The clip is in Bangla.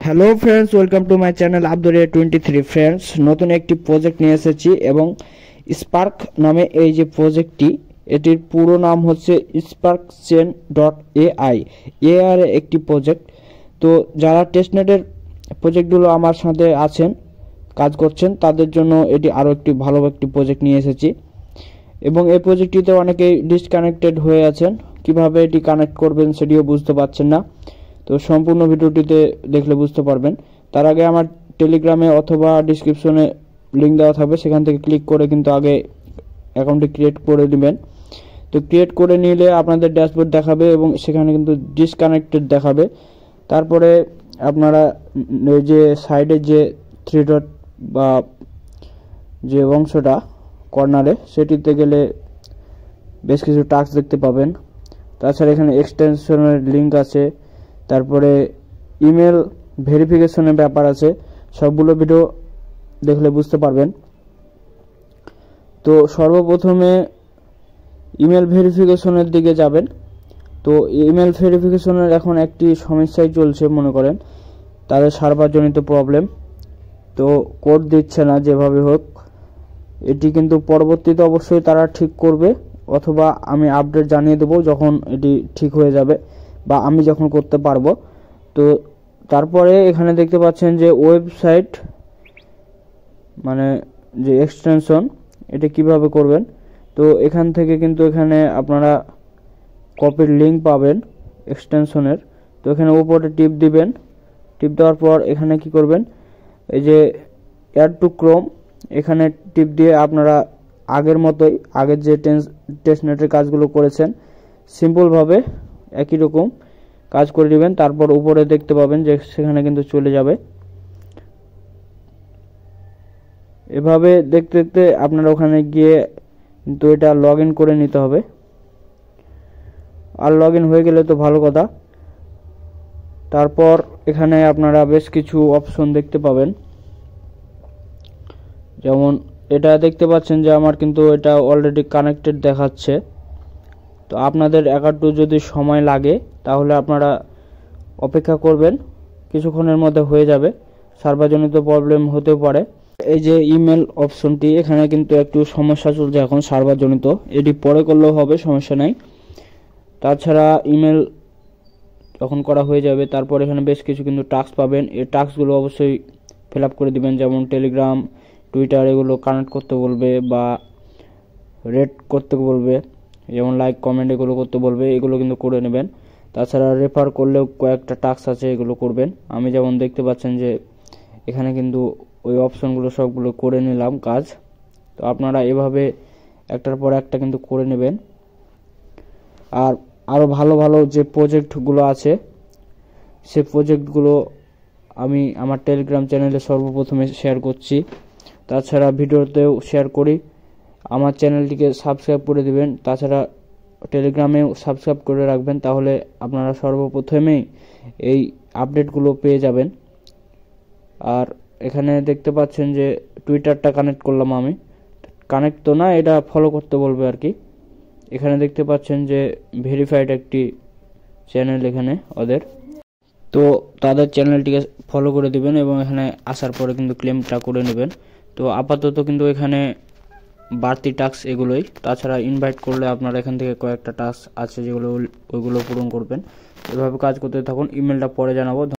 Hello friends, welcome to my channel আব্দুরিয়া 23। ফ্রেন্ডস, নতুন একটি প্রজেক্ট নিয়ে এসেছি এবং স্পার্ক নামে এই যে প্রজেক্টটি, এটির পুরো নাম হচ্ছে spark chain dot AI. AR একটি প্রজেক্ট। তো যারা টেস্টনেটের প্রজেক্টগুলো আমার সাথে আছেন, কাজ করছেন, তাদের জন্য এটি আরও একটি ভালো একটি প্রজেক্ট নিয়ে এসেছি। এবং এই প্রজেক্টটিতে অনেকেই ডিসকানেক্টেড হয়ে আছেন, কিভাবে এটি কানেক্ট করবেন সেটিও বুঝতে পারছেন না। তো সম্পূর্ণ ভিডিওটিতে দেখলে বুঝতে পারবেন। তার আগে আমার টেলিগ্রামে অথবা ডিসক্রিপশনে লিঙ্ক দেওয়া থাকবে, সেখান থেকে ক্লিক করে কিন্তু আগে অ্যাকাউন্টটি ক্রিয়েট করে নেবেন। তো ক্রিয়েট করে নিলে আপনাদের ড্যাশবোর্ড দেখাবে এবং সেখানে কিন্তু ডিসকানেক্টেড দেখাবে। তারপরে আপনারা ওই যে সাইডে যে থ্রি ডট বা যে অংশটা কর্নারে, সেটিতে গেলে বেশ কিছু টাস্ক দেখতে পাবেন। তাছাড়া এখানে এক্সটেনশনের লিঙ্ক আছে, তারপরে ইমেল ভেরিফিকেশনের ব্যাপার আছে। সবগুলো ভিডিও দেখলে বুঝতে পারবেন। তো সর্বপ্রথমে ইমেল ভেরিফিকেশনের দিকে যাবেন। তো ইমেল ভেরিফিকেশনের এখন একটি সমস্যাই চলছে, মনে করেন তাদের সার্ভারজনিত প্রবলেম। তো কোড দিচ্ছে না যেভাবে হোক। এটি কিন্তু পরবর্তীতে অবশ্যই তারা ঠিক করবে, অথবা আমি আপডেট জানিয়ে দেবো যখন এটি ঠিক হয়ে যাবে বা আমি যখন করতে পারবো। তো তারপরে এখানে দেখতে পাচ্ছেন যে ওয়েবসাইট মানে যে এক্সটেনশন, এটা কিভাবে করবেন। তো এখান থেকে কিন্তু এখানে আপনারা কপির লিঙ্ক পাবেন এক্সটেনশনের। তো এখানে উপরে টিপ দিবেন। টিপ দেওয়ার পর এখানে কি করবেন, এই যে অ্যাড টু ক্রোম, এখানে টিপ দিয়ে আপনারা আগের মতোই আগের যে টেস্টনেটের কাজগুলো করেছেন সিম্পলভাবে একই রকম কাজ করে নেবেন। তারপর উপরে দেখতে পাবেন যে সেখানে কিন্তু চলে যাবে। এভাবে দেখতে দেখতে আপনারা ওখানে গিয়ে কিন্তু এটা লগ ইন করে নিতে হবে। আর লগ ইন হয়ে গেলে তো ভালো কথা। তারপর এখানে আপনারা বেশ কিছু অপশন দেখতে পাবেন, যেমন এটা দেখতে পাচ্ছেন যে আমার কিন্তু এটা অলরেডি কানেক্টেড দেখাচ্ছে। তো আপনাদের একটু যদি সময় লাগে তাহলে আপনারা অপেক্ষা করবেন, কিছুক্ষণের মধ্যে হয়ে যাবে। সার্ভারজনিত প্রবলেম হতেও পারে। এই যে ইমেল অপশনটি, এখানে কিন্তু একটু সমস্যা চলছে এখন সার্ভারজনিত। এটি পরে করলেও হবে, সমস্যা নাই। তাছাড়া ইমেল যখন করা হয়ে যাবে তারপর এখানে বেশ কিছু কিন্তু টাস্ক পাবেন। এই টাস্কগুলো অবশ্যই ফিল আপ করে দিবেন, যেমন টেলিগ্রাম, টুইটার এগুলো কানেক্ট করতে বলবে বা রেট করতে বলবে, যেমন লাইক কমেন্ট এগুলো করতে বলবে, এগুলো কিন্তু করে নেবেন। তাছাড়া রেফার করলেও কয়েকটা টাস্ক আছে, এগুলো করবেন। আমি যেমন দেখতে পাচ্ছেন যে এখানে কিন্তু ওই অপশনগুলো সবগুলো করে নিলাম কাজ। তো আপনারা এভাবে একটার পর একটা কিন্তু করে নেবেন। আর আরও ভালো ভালো যে প্রজেক্টগুলো আছে সে প্রজেক্টগুলো আমি আমার টেলিগ্রাম চ্যানেলে সর্বপ্রথমে শেয়ার করছি। তাছাড়া ভিডিওতেও শেয়ার করি। আমার চ্যানেলটিকে সাবস্ক্রাইব করে দিবেন। তাছাড়া টেলিগ্রামেও সাবস্ক্রাইব করে রাখবেন, তাহলে আপনারা সর্বপ্রথমেই এই আপডেটগুলো পেয়ে যাবেন। আর এখানে দেখতে পাচ্ছেন যে টুইটারটা কানেক্ট করলাম আমি। কানেক্ট তো না, এটা ফলো করতে বলবে আর কি। এখানে দেখতে পাচ্ছেন যে ভেরিফাইড একটি চ্যানেল এখানে ওদের। তো তাদের চ্যানেলটিকে ফলো করে দিবেন এবং এখানে আসার পরে কিন্তু ক্লেমটা করে নেবেন। তো আপাতত কিন্তু এখানে বাড়তি টাস্ক এগুলোই। তাছাড়া ইনভাইট করলে আপনারা এখান থেকে কয়েকটা টাস্ক আছে যেগুলো ওইগুলো পূরণ করবেন। এভাবে কাজ করতে থাকুন। ইমেলটা পরে জানাবো।